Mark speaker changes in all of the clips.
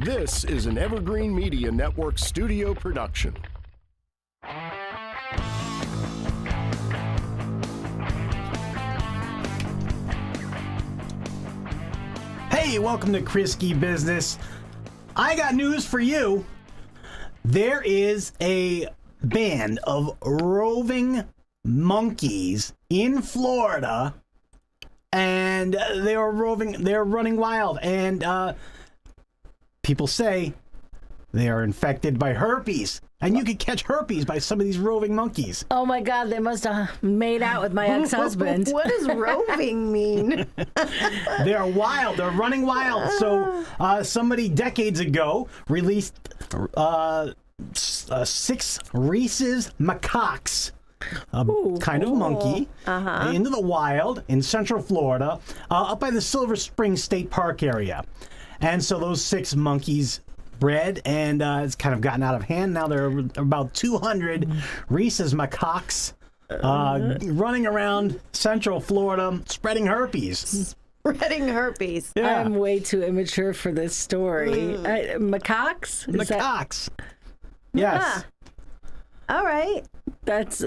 Speaker 1: This is an Evergreen Media Network studio production.
Speaker 2: Hey, welcome to Kriske Business. I got news for you. There is a band of roving monkeys in Florida, and they're running wild, and people say they are infected by herpes, and you could catch herpes by some of these roving monkeys.
Speaker 3: Oh my God, they must have made out with my ex-husband.
Speaker 4: What does roving mean?
Speaker 2: They're wild. They're running wild. So somebody decades ago released 6 rhesus macaques, kind of monkey, into the wild in Central Florida, up by the Silver Spring State Park area. And so those 6 monkeys bred, and it's kind of gotten out of hand. Now there are about 200 rhesus macaques running around Central Florida, spreading herpes.
Speaker 4: Spreading herpes.
Speaker 2: Yeah.
Speaker 3: I'm way too immature for this story. Macaques?
Speaker 2: Macaques. Yes.
Speaker 4: Huh. All right.
Speaker 3: That's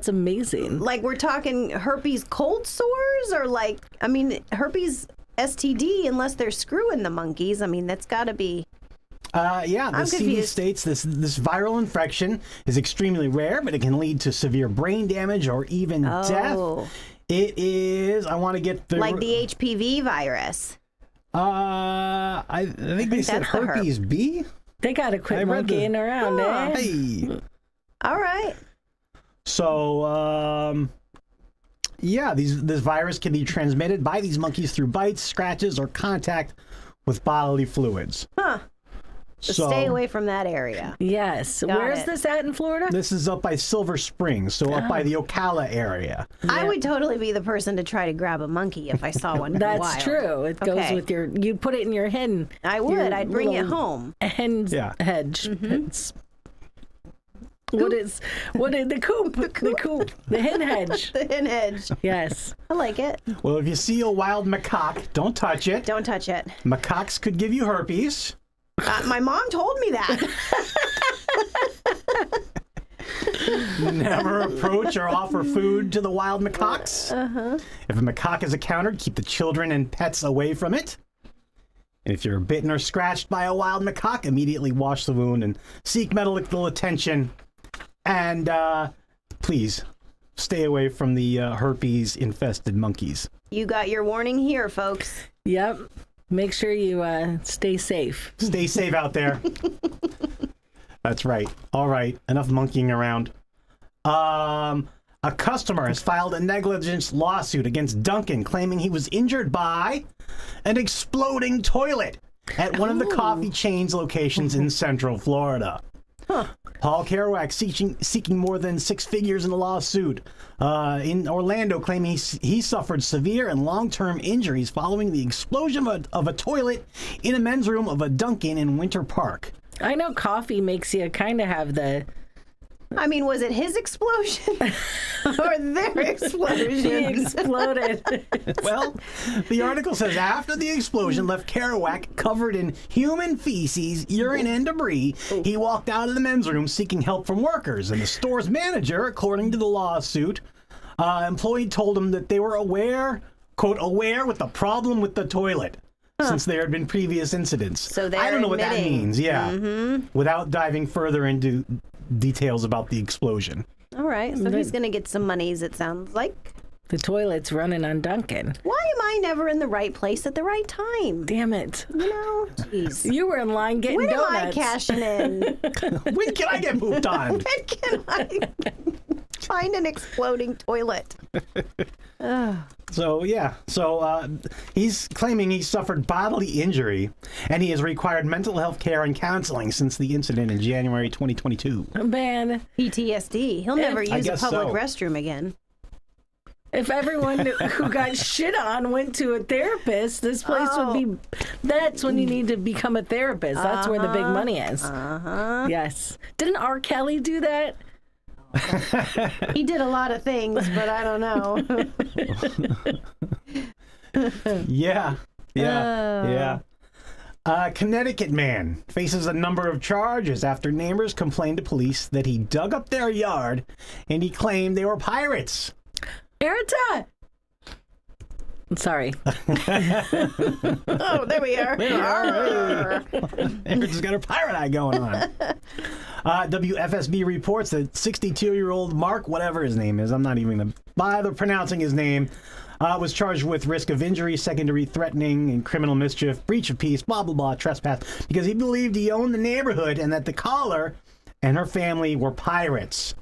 Speaker 3: amazing.
Speaker 4: Like we're talking herpes cold sores, or like, I mean, herpes STD, unless they're screwing the monkeys. I mean, that's got to be.
Speaker 2: Yeah, the
Speaker 4: I'm
Speaker 2: CD
Speaker 4: confused.
Speaker 2: states this viral infection is extremely rare, but it can lead to severe brain damage or even death. It is, I want to get the...
Speaker 4: Like the HPV virus.
Speaker 2: I think they said
Speaker 4: that's the
Speaker 2: herpes B?
Speaker 3: They got to quit monkeying around, eh?
Speaker 2: Hey.
Speaker 4: All right.
Speaker 2: So, yeah, this virus can be transmitted by these monkeys through bites, scratches, or contact with bodily fluids.
Speaker 4: Huh. So stay away from that area.
Speaker 3: Yes. Where's this at in Florida?
Speaker 2: This is up by Silver Springs, so up by the Ocala area.
Speaker 4: I would totally be the person to try to grab a monkey if I saw one.
Speaker 3: That's
Speaker 4: wild.
Speaker 3: true. It goes with your. You put it in your hen.
Speaker 4: I would. I'd bring it home.
Speaker 3: Hen's hedge. It's, what is the coop? The coop. The hen hedge.
Speaker 4: The hen hedge.
Speaker 3: Yes.
Speaker 4: I like it.
Speaker 2: Well, if you see a wild macaque, don't touch it.
Speaker 4: Don't touch it.
Speaker 2: Macaques could give you herpes.
Speaker 4: My mom told me that.
Speaker 2: Never approach or offer food to the wild macaques. If a macaque is encountered, keep the children and pets away from it. And if you're bitten or scratched by a wild macaque, immediately wash the wound and seek medical attention. And please stay away from the herpes-infested monkeys.
Speaker 4: You got your warning here, folks.
Speaker 3: Yep. Make sure you stay safe.
Speaker 2: Stay safe out there. That's right. All right. Enough monkeying around. A customer has filed a negligence lawsuit against Dunkin', claiming he was injured by an exploding toilet at one of the coffee chain's locations in Central Florida. Paul Kerouac seeking more than 6 figures in the lawsuit in Orlando, claiming he suffered severe and long-term injuries following the explosion of a toilet in a men's room of a Dunkin' in Winter Park.
Speaker 3: I know coffee makes you kind of have the...
Speaker 4: I mean, was it his explosion or their explosion?
Speaker 3: He exploded.
Speaker 2: Well, the article says after the explosion left Kerouac covered in human feces, urine, and debris, he walked out of the men's room seeking help from workers. And the store's manager, according to the lawsuit, employee told him that they were aware, quote, aware with the problem with the toilet. Since there had been previous incidents.
Speaker 4: So they're
Speaker 2: I don't know what that
Speaker 4: admitting.
Speaker 2: means, yeah. Without diving further into details about the explosion.
Speaker 4: All right. So he's going to get some monies, it sounds like.
Speaker 3: The toilet's running on Dunkin'.
Speaker 4: Why am I never in the right place at the right time?
Speaker 3: Damn it.
Speaker 4: You know? Jeez.
Speaker 3: You were in line getting
Speaker 4: When
Speaker 3: donuts.
Speaker 4: am I cashing in?
Speaker 2: When can I get pooped on?
Speaker 4: When can I find an exploding toilet?
Speaker 2: So, yeah. So, he's claiming he suffered bodily injury, and he has required mental health care and counseling since the incident in January 2022.
Speaker 3: Man,
Speaker 4: PTSD. He'll never use a
Speaker 2: guess
Speaker 4: public
Speaker 2: so.
Speaker 4: restroom again.
Speaker 3: if everyone who got shit on went to a therapist, this place would be... That's when you need to become a therapist. That's where the big money is. Yes. Didn't R. Kelly do that?
Speaker 4: He did a lot of things, but I don't know.
Speaker 2: Yeah. A Connecticut man faces a number of charges after neighbors complained to police that he dug up their yard and he claimed they were pirates.
Speaker 3: Erita! Sorry.
Speaker 4: Oh, there we are.
Speaker 2: Erita's got her pirate eye going on. WFSB reports that 62-year-old Mark, whatever his name is, I'm not even going to bother pronouncing his name, was charged with risk of injury, secondary threatening, and criminal mischief, breach of peace, blah, blah, blah, trespass, because he believed he owned the neighborhood and that the caller and her family were pirates.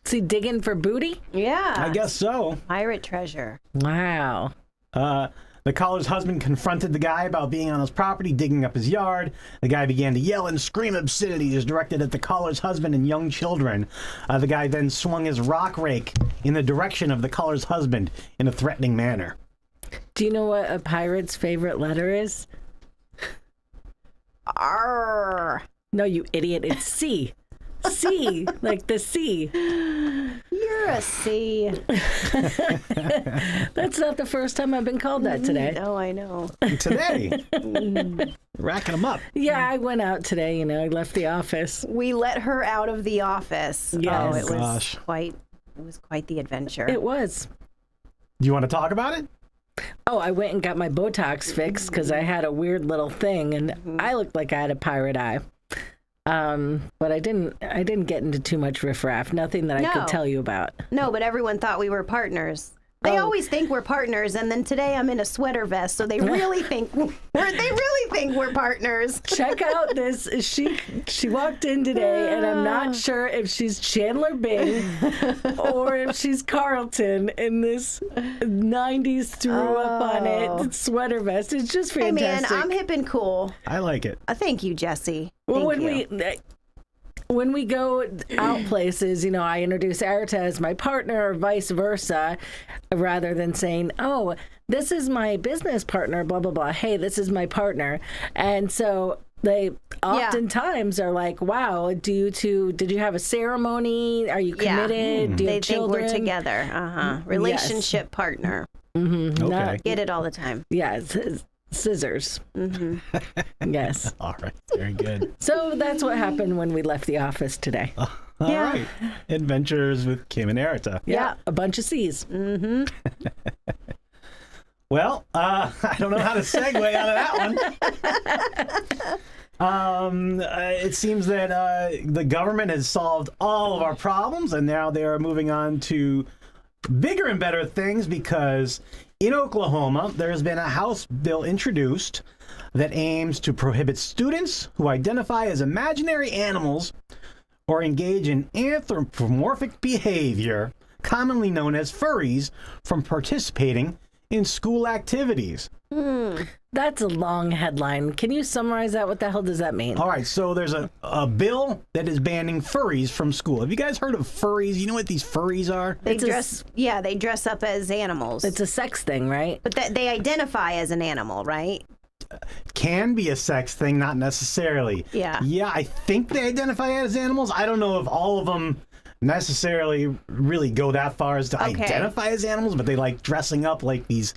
Speaker 3: Is he digging for booty?
Speaker 4: Yeah.
Speaker 2: I guess so.
Speaker 4: Pirate treasure.
Speaker 3: Wow.
Speaker 2: The caller's husband confronted the guy about being on his property, digging up his yard. The guy began to yell and scream obscenities directed at the caller's husband and young children. The guy then swung his rock rake in the direction of the caller's husband in a threatening manner.
Speaker 3: Do you know what a pirate's favorite letter is?
Speaker 4: Arr.
Speaker 3: No, you idiot. It's C. C, like the sea.
Speaker 4: You're a C.
Speaker 3: That's not the first time I've been called that today.
Speaker 4: Oh, I know.
Speaker 2: Today, racking them up.
Speaker 3: Yeah, I went out today, I left the office.
Speaker 4: We let her out of the office.
Speaker 3: Yes.
Speaker 4: Oh, it was
Speaker 2: Gosh.
Speaker 4: quite the adventure.
Speaker 3: It was.
Speaker 2: Do you want to talk about it?
Speaker 3: Oh, I went and got my Botox fixed because I had a weird little thing and I looked like I had a pirate eye. But I didn't get into too much riffraff. Nothing that I could tell you about.
Speaker 4: No, but everyone thought we were partners. They always think we're partners, and then today I'm in a sweater vest, so they really think we're partners.
Speaker 3: Check out this. She walked in today, and I'm not sure if she's Chandler Bing or if she's Carlton in this 90s threw up on it sweater vest. It's just fantastic.
Speaker 4: Hey man, I'm hip and cool.
Speaker 2: I like it.
Speaker 4: Thank you, Jesse.
Speaker 3: Well,
Speaker 4: Thank you.
Speaker 3: when we go out places, I introduce Erita as my partner or vice versa, rather than saying, oh, this is my business partner, blah, blah, blah. Hey, this is my partner. And so they oftentimes are like, wow, did you have a ceremony? Are you committed? Do you have children?
Speaker 4: They think we're together. Relationship partner.
Speaker 3: Mm-hmm.
Speaker 2: Okay.
Speaker 4: Get it all the time.
Speaker 3: Yeah, scissors. Mm-hmm. Yes.
Speaker 2: All right. Very good.
Speaker 3: So that's what happened when we left the office today.
Speaker 2: All right. Adventures with Kim and Erita.
Speaker 3: Yeah. A bunch of C's.
Speaker 4: Mm-hmm.
Speaker 2: Well, I don't know how to segue out of that one. It seems that the government has solved all of our problems, and now they are moving on to bigger and better things, because in Oklahoma, there has been a House bill introduced that aims to prohibit students who identify as imaginary animals or engage in anthropomorphic behavior, commonly known as furries, from participating in school activities.
Speaker 3: That's a long headline. Can you summarize that? What the hell does that mean?
Speaker 2: All right, so there's a bill that is banning furries from school. Have you guys heard of furries? You know what these furries are?
Speaker 4: They dress up as animals.
Speaker 3: It's a sex thing, right?
Speaker 4: But they identify as an animal, right?
Speaker 2: Can be a sex thing, not necessarily.
Speaker 4: Yeah.
Speaker 2: Yeah, I think they identify as animals. I don't know if all of them necessarily really go that far as to identify as animals, but they like dressing up like these,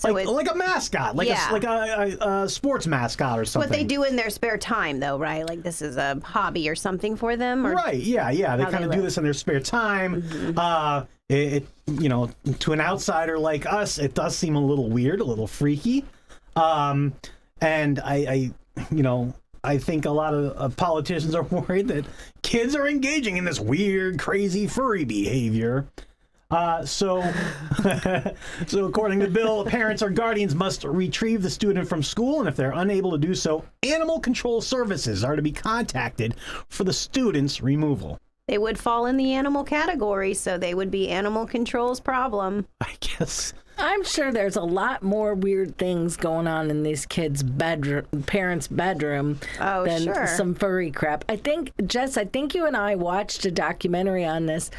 Speaker 2: like a mascot, like a sports mascot or something.
Speaker 4: What they do in their spare time, though, right? Like this is a hobby or something for them, or
Speaker 2: right? Yeah. They kind of do this in their spare time. Mm-hmm. To an outsider like us, it does seem a little weird, a little freaky. And I think a lot of politicians are worried that kids are engaging in this weird, crazy, furry behavior. So according to the bill, parents or guardians must retrieve the student from school, and if they're unable to do so, animal control services are to be contacted for the student's removal.
Speaker 4: They would fall in the animal category, so they would be animal control's problem.
Speaker 2: I guess.
Speaker 3: I'm sure there's a lot more weird things going on in these kids' parents' bedroom than some furry crap. Jess, I think you and I watched a documentary on this,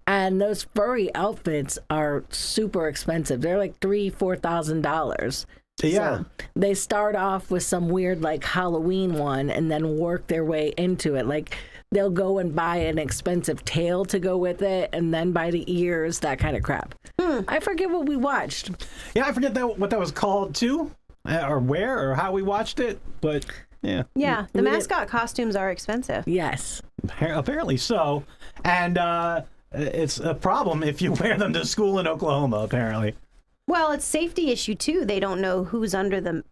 Speaker 3: and those furry outfits are super expensive. They're like $3,000-$4,000.
Speaker 2: Yeah.
Speaker 3: So they start off with some weird like Halloween one and then work their way into it. Like they'll go and buy an expensive tail to go with it and then buy the ears, that kind of crap. I forget what we watched.
Speaker 2: Yeah, I forget what that was called too. or where or how we watched it, but yeah.
Speaker 4: Yeah, the mascot costumes are expensive.
Speaker 3: Yes.
Speaker 2: Apparently so. And it's a problem if you wear them to school in Oklahoma, apparently.
Speaker 4: Well, it's safety issue too. They don't know who's under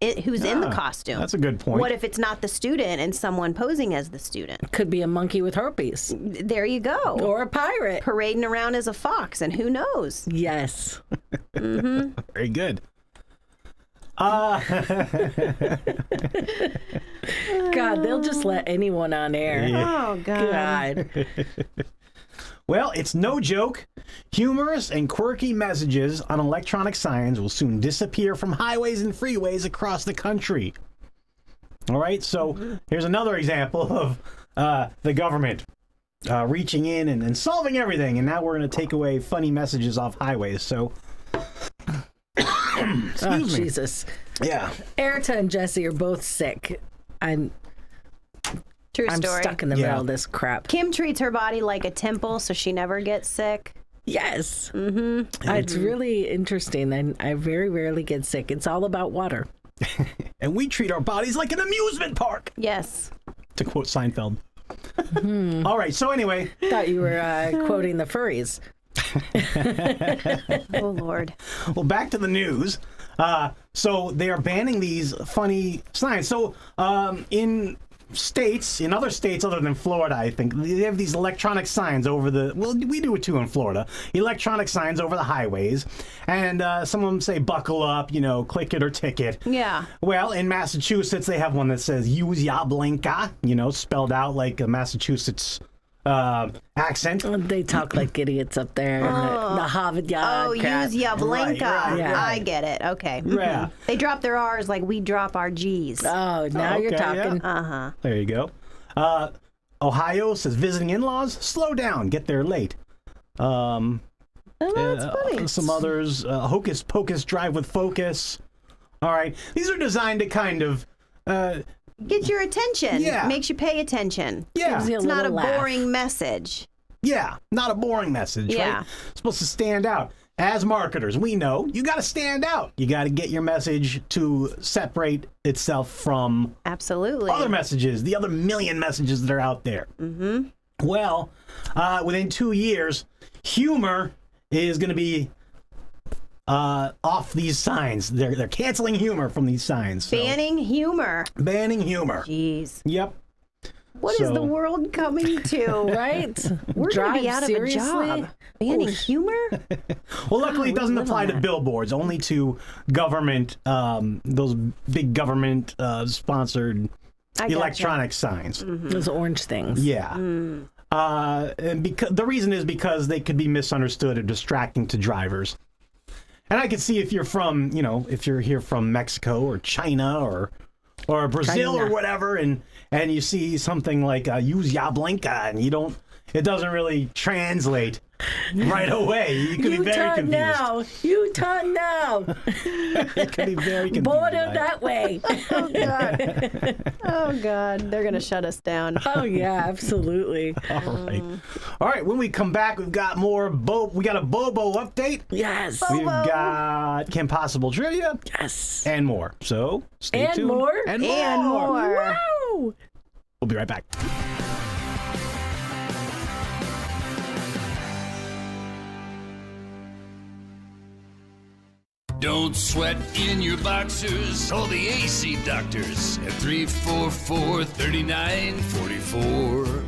Speaker 4: who's in the costume.
Speaker 2: That's a good point.
Speaker 4: What if it's not the student and someone posing as the student?
Speaker 3: Could be a monkey with herpes.
Speaker 4: There you go.
Speaker 3: Or a pirate.
Speaker 4: Parading around as a fox, and who knows?
Speaker 3: Yes.
Speaker 2: Very good.
Speaker 3: God, they'll just let anyone on air.
Speaker 4: Oh, God.
Speaker 3: God.
Speaker 2: Well, it's no joke. Humorous and quirky messages on electronic signs will soon disappear from highways and freeways across the country. All right, so here's another example of the government reaching in and solving everything, and now we're going to take away funny messages off highways. So,
Speaker 3: Oh, Jesus.
Speaker 2: yeah.
Speaker 3: Erta and Jesse are both sick. I'm
Speaker 4: True story.
Speaker 3: stuck in the middle of this crap.
Speaker 4: Kim treats her body like a temple, so she never gets sick.
Speaker 3: Yes. It's really interesting. And I very rarely get sick. It's all about water.
Speaker 2: And we treat our bodies like an amusement park,
Speaker 4: Yes.
Speaker 2: to quote Seinfeld. All right, so anyway.
Speaker 3: Thought you were quoting the furries.
Speaker 4: Oh, Lord.
Speaker 2: Well, back to the news. So they are banning these funny signs. So in other states other than Florida, I think, they have these electronic signs over well, we do it too in Florida, electronic signs over the highways. And some of them say, buckle up, click it or ticket.
Speaker 4: Yeah.
Speaker 2: Well, in Massachusetts, they have one that says, use Yablinka, spelled out like a Massachusetts accent.
Speaker 3: They talk like idiots up there in the Harvard Yard.
Speaker 4: Oh,
Speaker 3: crap.
Speaker 4: use Yablinka.
Speaker 2: Right.
Speaker 3: Yeah.
Speaker 4: I get it. Okay.
Speaker 2: Yeah.
Speaker 4: They drop their R's like we drop our G's.
Speaker 3: Oh, now you're
Speaker 2: Okay,
Speaker 3: talking.
Speaker 2: yeah.
Speaker 4: Uh-huh.
Speaker 2: There you go. Ohio says visiting in-laws, slow down, get there late.
Speaker 4: Oh, that's funny.
Speaker 2: Some others, Hocus Pocus, drive with focus. All right. These are designed to kind of,
Speaker 4: Get your attention.
Speaker 2: Yeah.
Speaker 4: Makes you pay attention.
Speaker 2: yeah,
Speaker 3: Gives you
Speaker 4: It's not a
Speaker 3: little laugh.
Speaker 4: boring message.
Speaker 2: yeah, not a boring message,
Speaker 4: Yeah.
Speaker 2: right? It's supposed to stand out. As marketers, we know you got to stand out. You got to get your message to separate itself from
Speaker 4: Absolutely.
Speaker 2: other messages, the other million messages that are out there. Mm-hmm. Well, within 2 years, humor is going to be off these signs. They're canceling humor from these signs. So.
Speaker 4: Banning humor.
Speaker 2: Banning humor.
Speaker 4: Jeez.
Speaker 2: Yep.
Speaker 4: What is the world coming to?
Speaker 3: Right?
Speaker 4: We're going to be out
Speaker 3: Seriously?
Speaker 4: of a job. Banning humor?
Speaker 2: Well, luckily, it doesn't
Speaker 4: live
Speaker 2: apply
Speaker 4: on
Speaker 2: to
Speaker 4: that.
Speaker 2: billboards, only to government, those big government sponsored
Speaker 4: gotcha.
Speaker 2: electronic signs.
Speaker 3: Those orange things.
Speaker 2: Yeah. And because the reason is because they could be misunderstood or distracting to drivers. And I can see if you're from, if you're here from Mexico or China or Brazil
Speaker 3: China.
Speaker 2: or whatever, and you see something like use Yablinka, and it doesn't really translate right away. You could be very confused.
Speaker 3: Now. Utah now.
Speaker 2: It could be very confused.
Speaker 3: Border that way.
Speaker 4: Oh, God. Oh, God. They're going to shut us down.
Speaker 3: Oh, yeah, absolutely.
Speaker 2: All right. When we come back, we've got more. We got a Bobo update.
Speaker 3: Yes.
Speaker 2: We've got Kimpossible trivia.
Speaker 3: Yes.
Speaker 2: And more. So stay
Speaker 3: And
Speaker 2: tuned.
Speaker 3: more.
Speaker 2: And more.
Speaker 4: And more.
Speaker 3: Wow.
Speaker 2: We'll be right back.
Speaker 5: Don't sweat in your boxers. Call the AC doctors at 344-3944.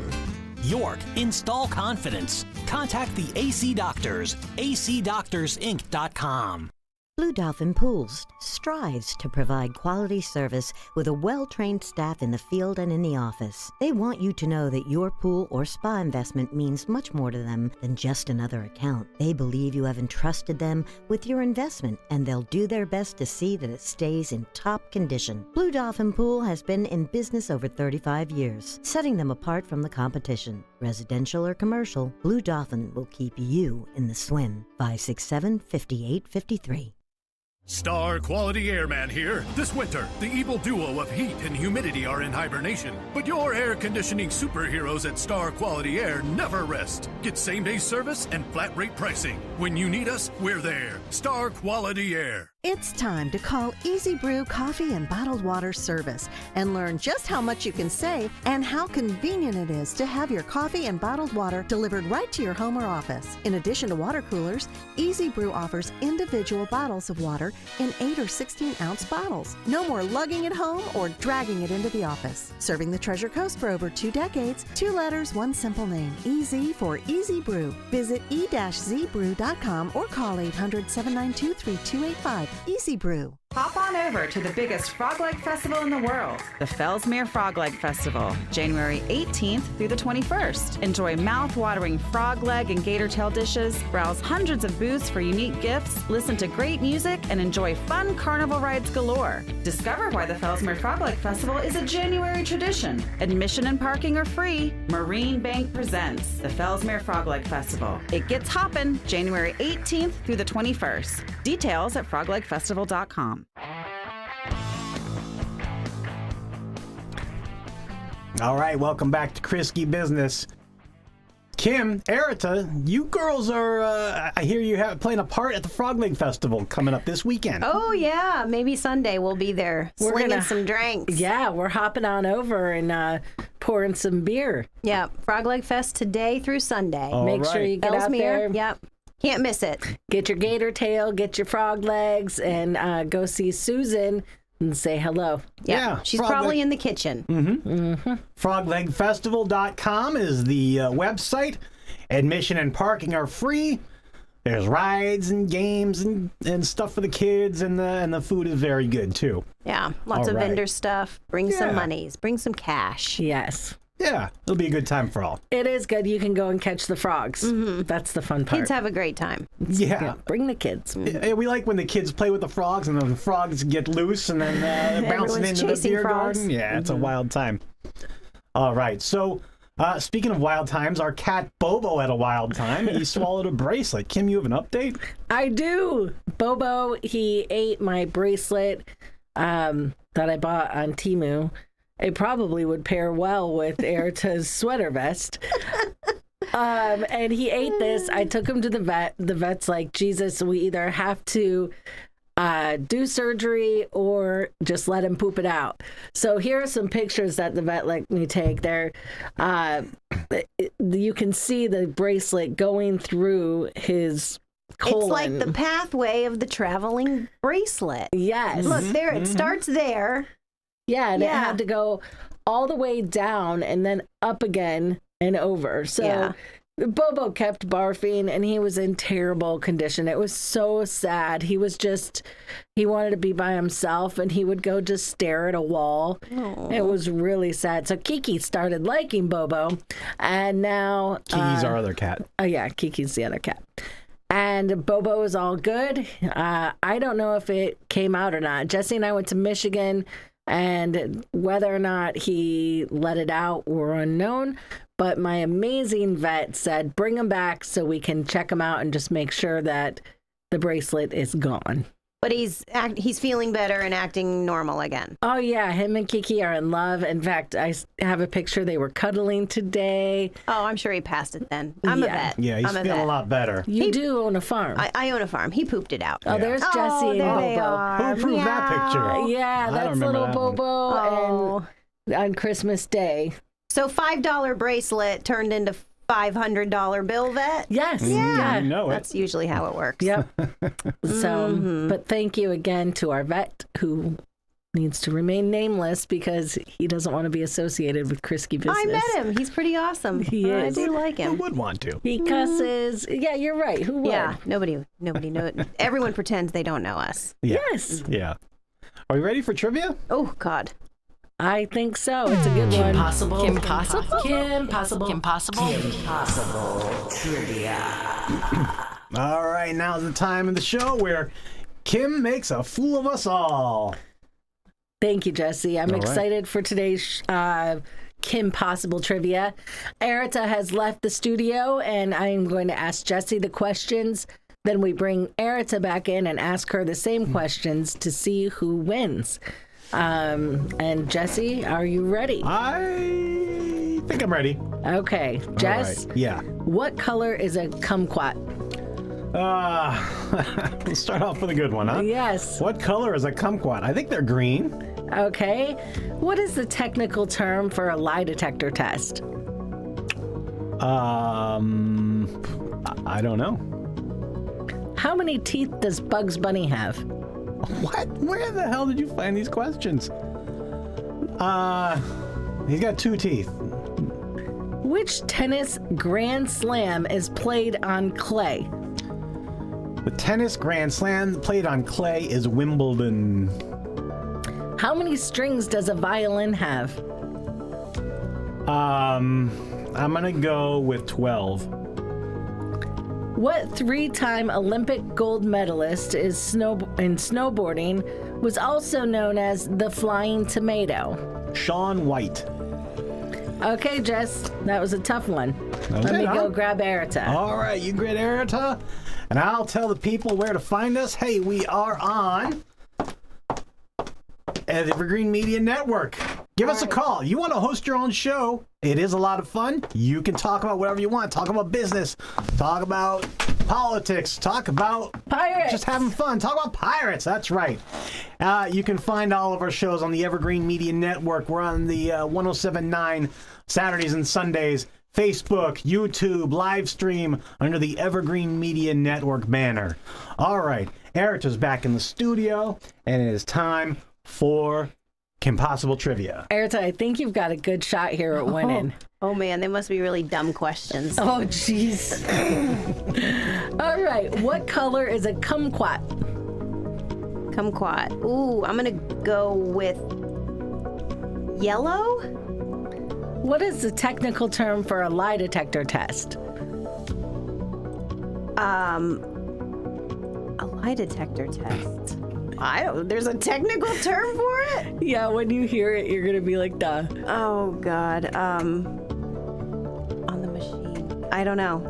Speaker 6: York, install confidence. Contact the AC Doctors, acdoctorsinc.com.
Speaker 7: Blue Dolphin Pools strives to provide quality service with a well-trained staff in the field and in the office. They want you to know that your pool or spa investment means much more to them than just another account. They believe you have entrusted them with your investment, and they'll do their best to see that it stays in top condition. Blue Dolphin Pool has been in business over 35 years, setting them apart from the competition. Residential or commercial, Blue Dolphin will keep you in the swim. 567-5853.
Speaker 1: Star Quality Airman here. This winter, the evil duo of heat and humidity are in hibernation. But your air conditioning superheroes at Star Quality Air never rest. Get same-day service and flat rate pricing. When you need us, we're there. Star Quality Air.
Speaker 8: It's time to call Easy Brew Coffee and Bottled Water Service and learn just how much you can save and how convenient it is to have your coffee and bottled water delivered right to your home or office. In addition to water coolers, Easy Brew offers individual bottles of water in 8 or 16-ounce bottles. No more lugging it home or dragging it into the office. Serving the Treasure Coast for over 2 decades, 2 letters, 1 simple name. Easy for Easy Brew. Visit e-zbrew.com or call 800-792-3285. Easy Brew.
Speaker 9: Hop on over to the biggest frog leg festival in the world, the Fellsmere Frog Leg Festival, January 18th through the 21st. Enjoy mouth-watering frog leg and gator tail dishes, browse hundreds of booths for unique gifts, listen to great music, and enjoy fun carnival rides galore. Discover why the Fellsmere Frog Leg Festival is a January tradition. Admission and parking are free. Marine Bank presents the Fellsmere Frog Leg Festival. It gets hoppin' January 18th through the 21st. Details at froglegfestival.com.
Speaker 2: All right, welcome back to Kriske Business. Kim, Erita, you girls are, I hear you playing a part at the Frog Leg Festival coming up this weekend.
Speaker 4: Oh, yeah. Maybe Sunday we'll be there slinging some drinks.
Speaker 3: Yeah, we're hopping on over and pouring some beer.
Speaker 4: Yeah, Frog Leg Fest today through Sunday.
Speaker 3: Make sure you get out there.
Speaker 4: Yep. Can't miss it.
Speaker 3: Get your gator tail, get your frog legs, and go see Susan and say hello.
Speaker 4: Yeah, she's probably in the kitchen.
Speaker 2: Froglegfestival.com is the website. Admission and parking are free. There's rides and games and stuff for the kids, and the food is very good too.
Speaker 4: Yeah, lots of vendor stuff. Bring some monies. Bring some cash.
Speaker 3: Yes.
Speaker 2: Yeah, it'll be a good time for all.
Speaker 3: It is good. You can go and catch the frogs. That's the fun part.
Speaker 4: Kids have a great time.
Speaker 2: Yeah.
Speaker 3: Bring the kids.
Speaker 2: We like when the kids play with the frogs and the frogs get loose and then they're bouncing into the beer garden. Yeah, it's a wild time. All right. So, speaking of wild times, our cat Bobo had a wild time. He swallowed a bracelet. Kim, you have an update?
Speaker 3: I do. Bobo, he ate my bracelet that I bought on Temu. It probably would pair well with Erita's sweater vest. And he ate this. I took him to the vet. The vet's like, Jesus, we either have to do surgery or just let him poop it out. So here are some pictures that the vet let me take. There, you can see the bracelet going through his colon.
Speaker 4: It's like the pathway of the traveling bracelet.
Speaker 3: Yes.
Speaker 4: Look, there, it starts there.
Speaker 3: Yeah, and it had to go all the way down and then up again and over. So Bobo kept barfing and he was in terrible condition. It was so sad. He wanted to be by himself and he would go just stare at a wall. Aww. It was really sad. So Kiki started liking Bobo, and now...
Speaker 2: Kiki's our other cat.
Speaker 3: Oh, yeah, Kiki's the other cat. And Bobo is all good. I don't know if it came out or not. Jesse and I went to Michigan, and whether or not he let it out were unknown. But my amazing vet said, bring him back so we can check him out and just make sure that the bracelet is gone.
Speaker 4: But he's feeling better and acting normal again.
Speaker 3: Oh, yeah. Him and Kiki are in love. In fact, I have a picture. They were cuddling today.
Speaker 4: Oh, I'm sure he passed it then. I'm a vet.
Speaker 2: Yeah, he's feeling a lot better.
Speaker 3: You do own a farm.
Speaker 4: I own a farm. He pooped it out.
Speaker 3: Oh, there's Jesse and Bobo.
Speaker 2: Who approved that picture?
Speaker 3: Yeah, that's little Bobo and on Christmas Day.
Speaker 4: So $5 bracelet turned into $500 bill, vet?
Speaker 3: Yes.
Speaker 4: Yeah.
Speaker 2: You know it.
Speaker 4: That's usually how it works.
Speaker 3: Yep. So, but thank you again to our vet who needs to remain nameless because he doesn't want to be associated with Kriske Business.
Speaker 4: I met him. He's pretty awesome.
Speaker 3: He is.
Speaker 4: I do like him.
Speaker 2: Who would want to?
Speaker 3: He cusses. Yeah, you're right. Who would?
Speaker 4: Yeah, nobody knows. Everyone pretends they don't know us.
Speaker 2: Yeah.
Speaker 3: Yes.
Speaker 2: Yeah. Are we ready for trivia?
Speaker 4: Oh, God.
Speaker 3: I think so. It's a good one.
Speaker 6: Kimpossible.
Speaker 3: Kimpossible?
Speaker 6: Kimpossible. Kimpossible.
Speaker 3: Kimpossible trivia.
Speaker 2: All right, now's the time of the show where Kim makes a fool of us all.
Speaker 3: Thank you, Jesse. I'm excited for today's Kimpossible trivia. Erita has left the studio, and I am going to ask Jesse the questions. Then we bring Erita back in and ask her the same questions to see who wins. And Jesse, are you ready?
Speaker 2: I think I'm ready.
Speaker 3: Okay. Jess?
Speaker 2: All right. Yeah.
Speaker 3: What color is a kumquat?
Speaker 2: Let's start off with a good one, huh?
Speaker 3: Yes.
Speaker 2: What color is a kumquat? I think they're green.
Speaker 3: Okay. What is the technical term for a lie detector test?
Speaker 2: I don't know.
Speaker 3: How many teeth does Bugs Bunny have?
Speaker 2: What? Where the hell did you find these questions? He's got 2 teeth.
Speaker 3: Which tennis Grand Slam is played on clay?
Speaker 2: The tennis Grand Slam played on clay is Wimbledon.
Speaker 3: How many strings does a violin have?
Speaker 2: I'm gonna go with 12.
Speaker 3: What 3-time Olympic gold medalist in snowboarding was also known as the Flying Tomato?
Speaker 2: Shaun White.
Speaker 3: Okay, Jess, that was a tough one. Let me go grab Erita.
Speaker 2: All right, you grab Erita, and I'll tell the people where to find us. Hey, we are on Evergreen Media Network. Give us a call. You want to host your own show? It is a lot of fun. You can talk about whatever you want. Talk about business. Talk about politics. Talk about
Speaker 3: Pirates.
Speaker 2: Just having fun. Talk about pirates. That's right. You can find all of our shows on the Evergreen Media Network. We're on the 107.9 Saturdays and Sundays. Facebook, YouTube, live stream under the Evergreen Media Network banner. All right. Erita's back in the studio, and it is time for Kimpossible Trivia.
Speaker 3: Erita, I think you've got a good shot here at winning.
Speaker 4: Oh man, they must be really dumb questions.
Speaker 3: Oh, jeez. All right. What color is a kumquat?
Speaker 4: Kumquat. Ooh, I'm gonna go with yellow.
Speaker 3: What is the technical term for a lie detector test?
Speaker 4: A lie detector test. There's a technical term for it?
Speaker 3: Yeah, when you hear it, you're going to be like, duh.
Speaker 4: Oh, God. On the machine. I don't know.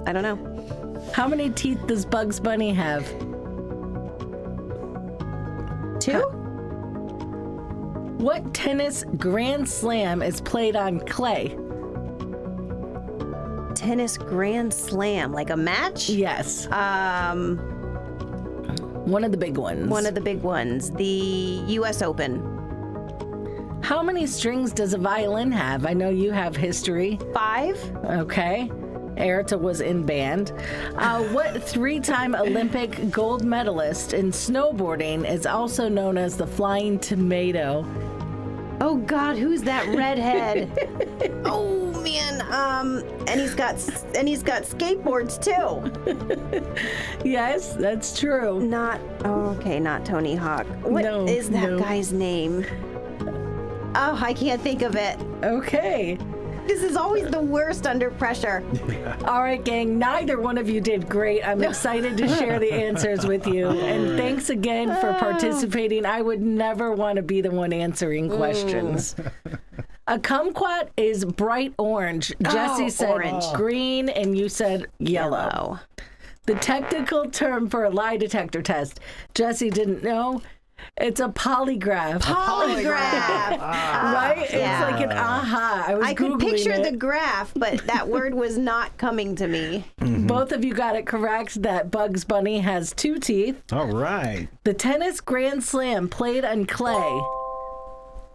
Speaker 3: How many teeth does Bugs Bunny have?
Speaker 4: 2?
Speaker 3: What tennis Grand Slam is played on clay?
Speaker 4: Tennis Grand Slam. Like a match?
Speaker 3: Yes. One of the big ones.
Speaker 4: One of the big ones. The U.S. Open.
Speaker 3: How many strings does a violin have? I know you have history.
Speaker 4: 5.
Speaker 3: Okay. Erita was in band. What 3-time Olympic gold medalist in snowboarding is also known as the Flying Tomato?
Speaker 4: Oh God, who's that redhead? Oh man, and he's got skateboards too.
Speaker 3: Yes, that's true.
Speaker 4: Not Tony Hawk. What is that guy's name? Oh, I can't think of it.
Speaker 3: Okay.
Speaker 4: This is always the worst under pressure.
Speaker 3: All right, gang, neither one of you did great. I'm excited to share the answers with you. And thanks again for participating. I would never want to be the one answering questions. A kumquat is bright orange. Jesse said
Speaker 4: orange.
Speaker 3: Green, and you said yellow. The technical term for a lie detector test, Jesse didn't know. It's a polygraph. Right?
Speaker 4: Yeah.
Speaker 3: It's like an aha. I
Speaker 4: could picture
Speaker 3: it.
Speaker 4: the graph, but that word was not coming to me.
Speaker 2: Mm-hmm.
Speaker 3: Both of you got it correct that Bugs Bunny has 2 teeth.
Speaker 2: All right.
Speaker 3: The tennis Grand Slam played on clay.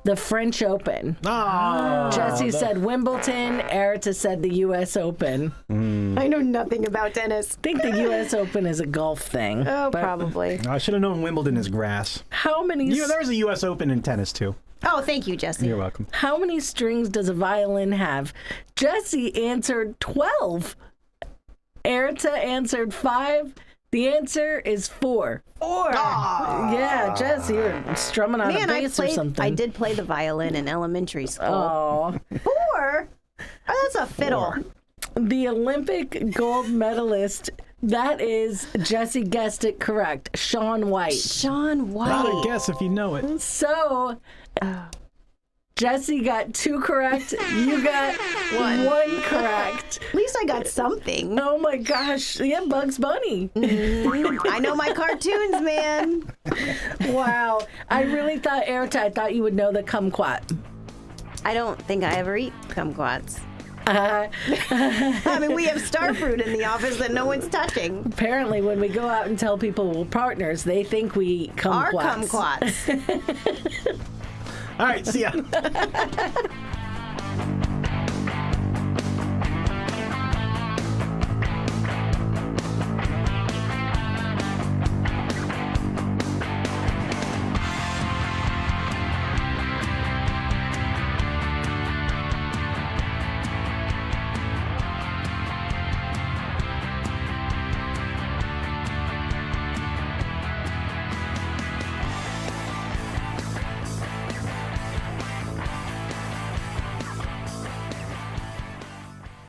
Speaker 3: The French Open.
Speaker 2: Oh,
Speaker 3: Jesse said Wimbledon. Erita said the U.S. Open.
Speaker 4: I know nothing about tennis.
Speaker 3: I think the U.S. Open is a golf thing.
Speaker 4: Oh, probably.
Speaker 2: I should have known Wimbledon is grass.
Speaker 3: How many?
Speaker 2: There was a U.S. Open in tennis, too.
Speaker 4: Oh, thank you, Jesse.
Speaker 2: You're welcome.
Speaker 3: How many strings does a violin have? Jesse answered 12. Erita answered 5. The answer is 4.
Speaker 4: 4.
Speaker 3: Yeah, Jess, you're strumming on a bass or something.
Speaker 4: I did play the violin in elementary school.
Speaker 3: Oh.
Speaker 4: 4? Oh, that's a fiddle.
Speaker 3: 4. The Olympic gold medalist, that is, Jesse guessed it correct, Shaun White.
Speaker 4: Shaun White.
Speaker 2: Not a guess if you know it.
Speaker 3: So, Jesse got 2 correct. You got 1 correct.
Speaker 4: At least I got something.
Speaker 3: Oh my gosh. Yeah, Bugs Bunny.
Speaker 4: I know my cartoons, man.
Speaker 3: Wow. I really thought, Erita, I thought you would know the kumquat.
Speaker 4: I don't think I ever eat kumquats. I mean, we have star fruit in the office that no one's touching.
Speaker 3: Apparently, when we go out and tell people we're partners, they think we
Speaker 4: Our
Speaker 3: kumquats.
Speaker 4: kumquats.
Speaker 2: All right, see ya.